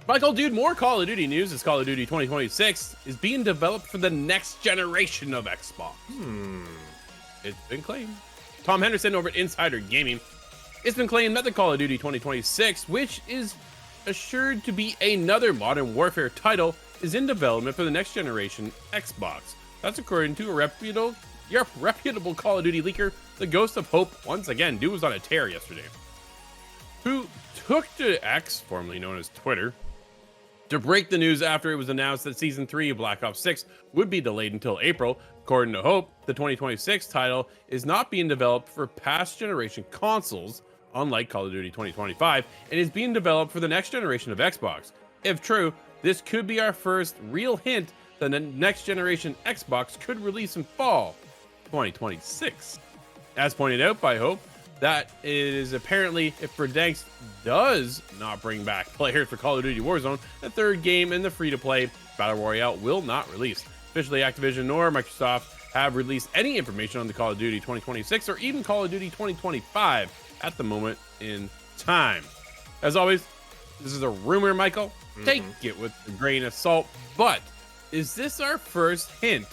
Michael, dude, more Call of Duty news as Call of Duty 2026 is being developed for the next generation of Xbox. It's been claimed. Tom Henderson over at Insider Gaming, it's been claimed that the Call of Duty 2026, which is assured to be another Modern Warfare title, is in development for the next generation Xbox. That's according to a reputable Call of Duty leaker, TheGhostOfHope. Once again, dude was on a tear yesterday, who took to X, formerly known as Twitter, to break the news after it was announced that Season 3 of Black Ops 6 would be delayed until April. According to Hope, the 2026 title is not being developed for past generation consoles, unlike Call of Duty 2025, and is being developed for the next generation of Xbox. If true, this could be our first real hint that the next generation Xbox could release in fall 2026. As pointed out by Hope, that is apparently if Verdansk does not bring back players for Call of Duty Warzone, the third game in the free-to-play Battle Royale will not release. Officially, Activision nor Microsoft have released any information on the Call of Duty 2026 or even Call of Duty 2025 at the moment in time. As always, this is a rumor, Michael. Take it with a grain of salt, but is this our first hint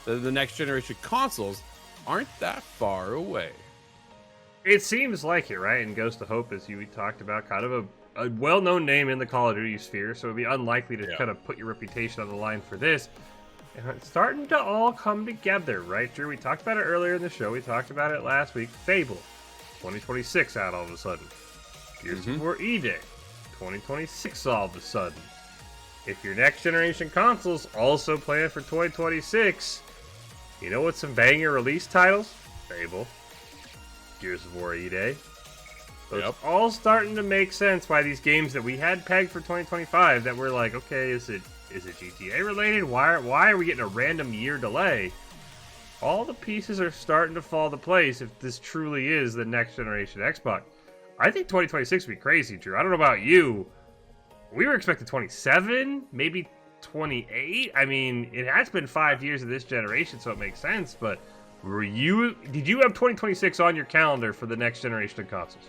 that the next generation consoles aren't that far away? It seems like it, right? And Ghost of Hope, as you talked about, kind of a well-known name in the Call of Duty sphere, so it'd be unlikely to kind of put your reputation on the line for this. And it's starting to all come together, right, Drew? We talked about it earlier in the show. We talked about it last week. Fable, 2026 out all of a sudden. Gears E-Day, 2026 all of a sudden. If your next generation consoles also planned for 2026, you know what some banger release titles? Fable, Gears of War E-Day. So it's all starting to make sense why these games that we had pegged for 2025 that we're like, okay, is it GTA related? Why are we getting a random year delay? All the pieces are starting to fall into place if this truly is the next generation Xbox. I think 2026 would be crazy, Drew. I don't know about you. We were expecting 27, maybe 28. I mean, it has been 5 years of this generation, so it makes sense, but did you have 2026 on your calendar for the next generation of consoles?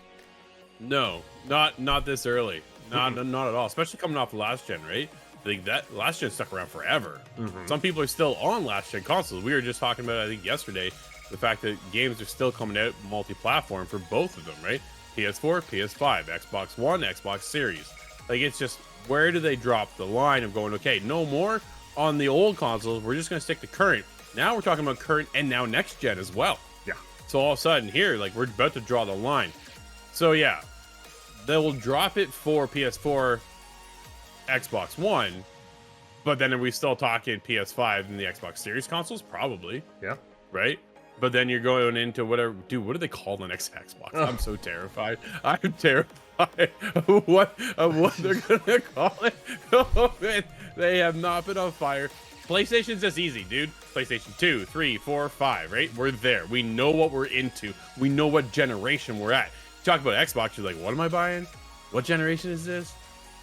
No, not this early. Not at all. Especially coming off the last gen, right? Like that last gen stuck around forever. Some people are still on last gen consoles. We were just talking about, I think yesterday, the fact that games are still coming out multi-platform for both of them, right? PS4, PS5, Xbox One, Xbox Series. Like, it's just, where do they drop the line of going, okay, no more on the old consoles, we're just going to stick to current. Now we're talking about current and now next gen as well. Yeah. So all of a sudden here, like, we're about to draw the line. So yeah, they will drop it for PS4, Xbox One, but then are we still talking PS5 and the Xbox Series consoles? Probably. Yeah. Right? But then you're going into whatever, dude, what do they call the next Xbox? I'm so terrified. I'm terrified of what they're gonna call it. Oh, man. They have not been on fire. PlayStation's just easy, dude. PlayStation 2, 3, 4, 5, right? We're there. We know what we're into. We know what generation we're at. Talk about Xbox, you're like, what am I buying? What generation is this?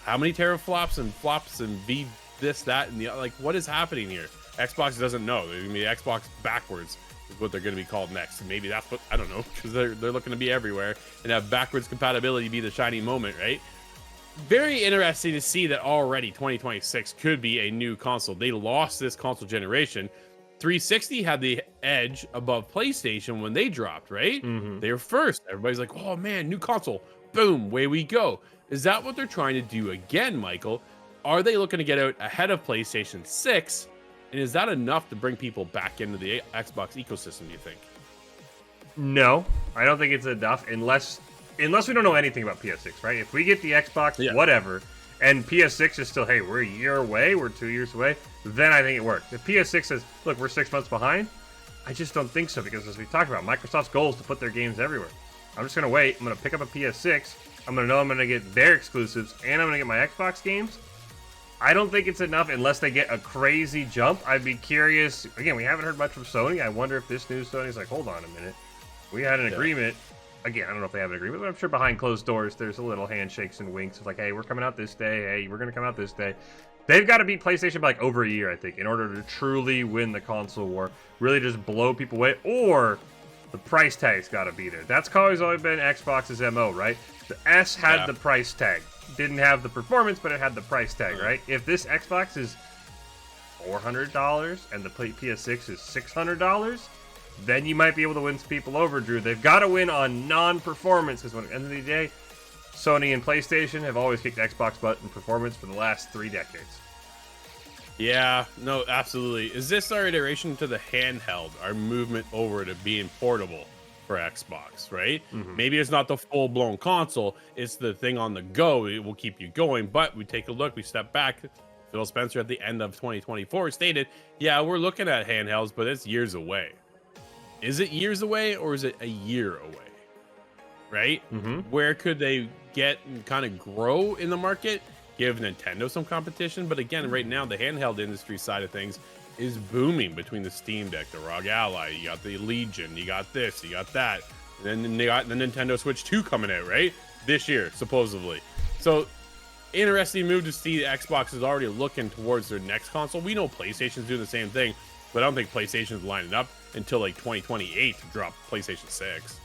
How many teraflops and flops and V this, that, and the, like, what is happening here? Xbox doesn't know. They're gonna be Xbox backwards is what they're going to be called next. And maybe that's what, I don't know, because they're looking to be everywhere and have backwards compatibility be the shiny moment, right? Very interesting to see that already 2026 could be a new console. They lost this console generation. 360 had the edge above PlayStation when they dropped, right? They were first. Everybody's like, oh man, new console. Boom, away we go. Is that what they're trying to do again, Michael? Are they looking to get out ahead of PlayStation 6? And is that enough to bring people back into the Xbox ecosystem, do you think? No, I don't think it's enough unless we don't know anything about PS6, right? If we get the Xbox, whatever, and PS6 is still, hey, we're a year away, we're 2 years away, then I think it works. If PS6 says, look, we're 6 months behind, I just don't think so, because as we talked about, Microsoft's goal is to put their games everywhere. I'm just going to wait. I'm going to pick up a PS6. I'm going to know I'm going to get their exclusives, and I'm going to get my Xbox games. I don't think it's enough unless they get a crazy jump. I'd be curious. Again, we haven't heard much from Sony. I wonder if this news Sony's like, hold on a minute. We had an agreement. Again, I don't know if they have an agreement, but I'm sure behind closed doors, there's a little handshakes and winks of like, hey, we're coming out this day. Hey, we're going to come out this day. They've got to beat PlayStation by like over a year, I think, in order to truly win the console war. Really just blow people away. Or the price tag's got to be there. That's always been Xbox's MO, right? The S had the price tag. didn't have the performance, but it had the price tag, right? If this Xbox is $400 and the PS6 is $600, then you might be able to win some people over, Drew. They've got to win on non-performance, because at the end of the day, Sony and PlayStation have always kicked Xbox butt in performance for the last 3 decades. Yeah, no, absolutely. Is this our iteration to the handheld, our movement over to being portable for Xbox, right? Maybe it's not the full-blown console, it's the thing on the go. It will keep you going, but we take a look, we step back. Phil Spencer at the end of 2024 stated, yeah, we're looking at handhelds, but it's years away. Is it years away, or is it a year away? Right? Where could they get and kind of grow in the market? Give Nintendo some competition, but again, right now the handheld industry side of things is booming between the Steam Deck, the ROG Ally, you got the Legion, you got this, you got that, and then they got the Nintendo Switch 2 coming out, right? This year, supposedly. So, interesting move to see Xbox is already looking towards their next console. We know PlayStation's doing the same thing, but I don't think PlayStation's lining up until like 2028 to drop PlayStation 6.